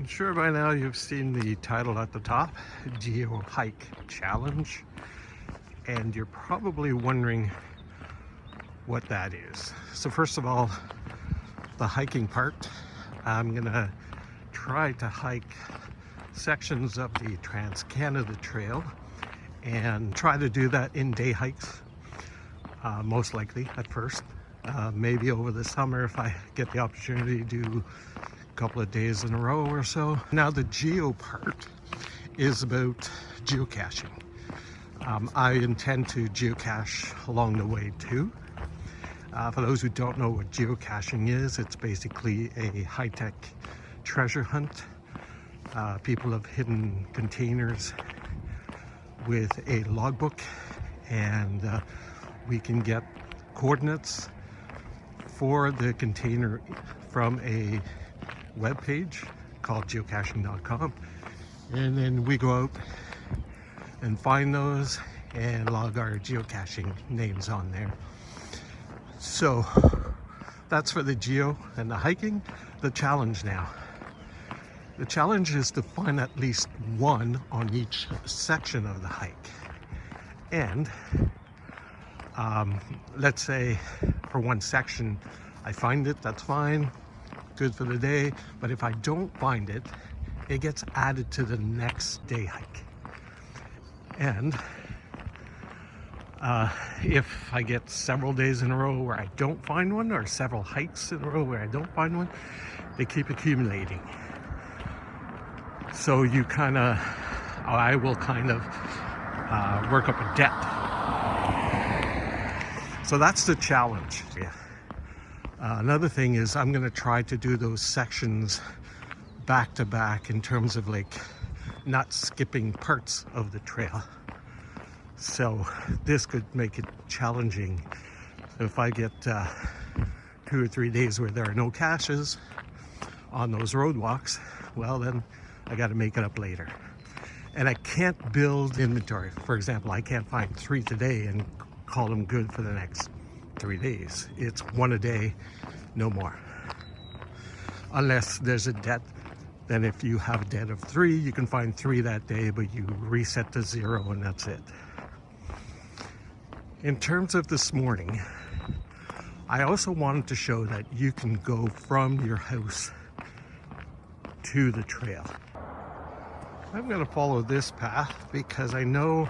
I'm sure by now you've seen the title at the top, Geo Hike Challenge, and you're probably wondering what that is. So first of all, the hiking part, I'm gonna try to hike sections of the Trans-Canada Trail and try to do that in day hikes, most likely at first. Maybe over the summer if I get the opportunity to do a couple of days in a row or so. Now the geo part is about geocaching. I intend to geocache along the way too. For those who don't know what geocaching is, it's basically a high-tech treasure hunt. People have hidden containers with a logbook, and we can get coordinates for the container from a web page called geocaching.com, and then we go out and find those and log our geocaching names on there. So that's for the geo and the hiking. The challenge now. The challenge is to find at least one on each section of the hike. And let's say for one section I find it, that's fine, good for the day. But if I don't find it, it gets added to the next day hike. And if I get several days in a row where I don't find one, or several hikes in a row where I don't find one, they keep accumulating. So you I will work up a debt. So that's the challenge. Yeah. Another thing is I'm going to try to do those sections back to back in terms of like not skipping parts of the trail. So this could make it challenging. If I get 2 or 3 days where there are no caches on those roadwalks, well then I got to make it up later. And I can't build inventory. For example, I can't find 3 today and call them good for the next 3 days. It's 1 a day, no more. Unless there's a debt. Then if you have a debt of 3, you can find 3 that day, but you reset to 0 and that's it. In terms of this morning, I also wanted to show that you can go from your house to the trail. I'm going to follow this path because I know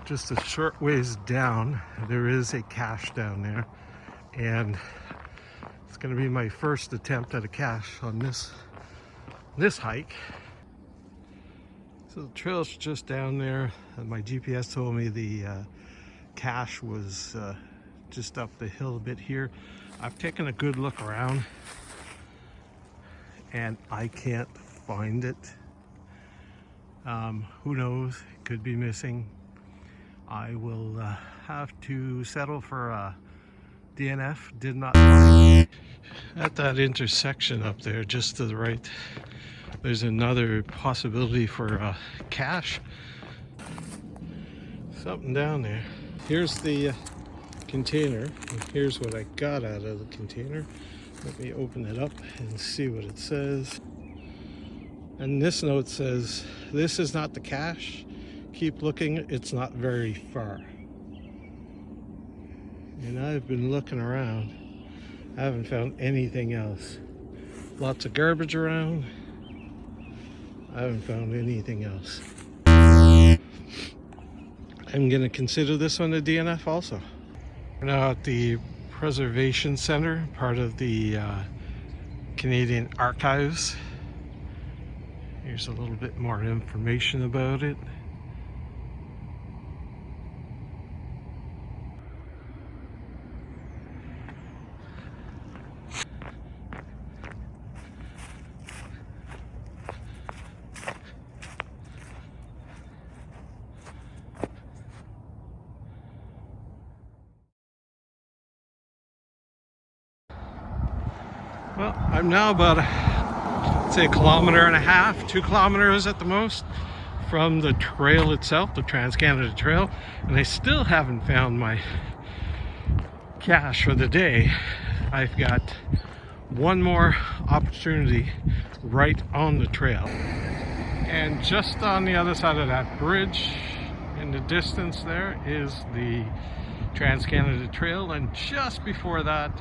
just a short ways down there is a cache down there, and it's going to be my first attempt at a cache on this hike. So the trail's just down there, and my GPS told me the cache was just up the hill a bit here. I've taken a good look around and I can't find it. Who knows, it could be missing. I will have to settle for a DNF. Did not find it. At that intersection up there just to the right, there's another possibility for a cache. Something down there. Here's the container, and here's what I got out of the container. Let me open it up and see what it says. And this note says, "This is not the cache. Keep looking, it's not very far." And I've been looking around. I haven't found anything else. Lots of garbage around. I haven't found anything else. I'm going to consider this one a DNF also. We're now at the Preservation Center, part of the Canadian Archives. Here's a little bit more information about it. Well, I'm now about, say, 1.5 kilometers, 2 kilometers at the most from the trail itself, the Trans-Canada Trail, and I still haven't found my cache for the day. I've got one more opportunity right on the trail. And just on the other side of that bridge, in the distance there, is the Trans-Canada Trail, and just before that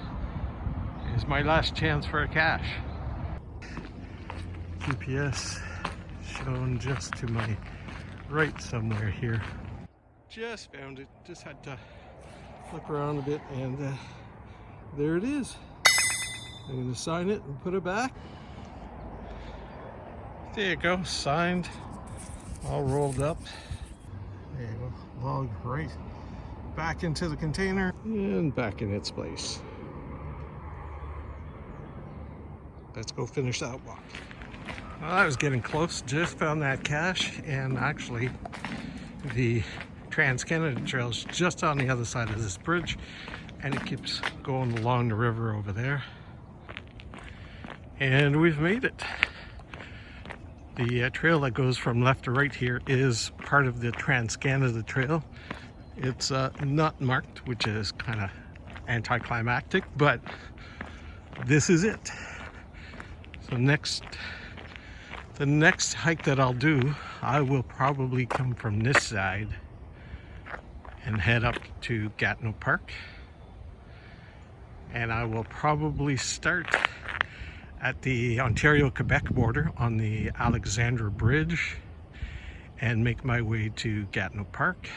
is my last chance for a cache. GPS shown just to my right somewhere here. Just found it, just had to flip around a bit, and there it is. I'm going to sign it and put it back. There you go, signed, all rolled up. There you go, log right back into the container and back in its place. Let's go finish that walk. Well, I was getting close, just found that cache, and actually the Trans-Canada Trail is just on the other side of this bridge, and it keeps going along the river over there. And we've made it. The trail that goes from left to right here is part of the Trans-Canada Trail. It's not marked, which is kind of anticlimactic, but this is it. So the next hike that I'll do, I will probably come from this side and head up to Gatineau Park. And I will probably start at the Ontario-Quebec border on the Alexandra Bridge and make my way to Gatineau Park.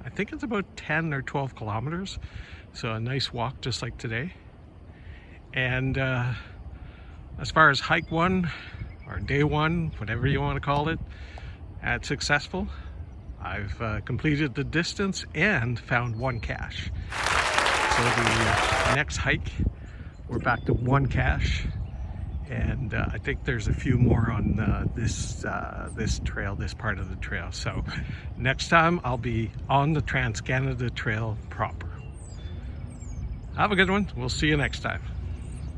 I think it's about 10 or 12 kilometers, so a nice walk just like today. And as far as hike one, or day one, whatever you want to call it, it's successful. I've completed the distance and found one cache. So the next hike, we're back to one cache, and I think there's a few more on this trail, this part of the trail. So next time I'll be on the Trans-Canada Trail proper. Have a good one. We'll see you next time.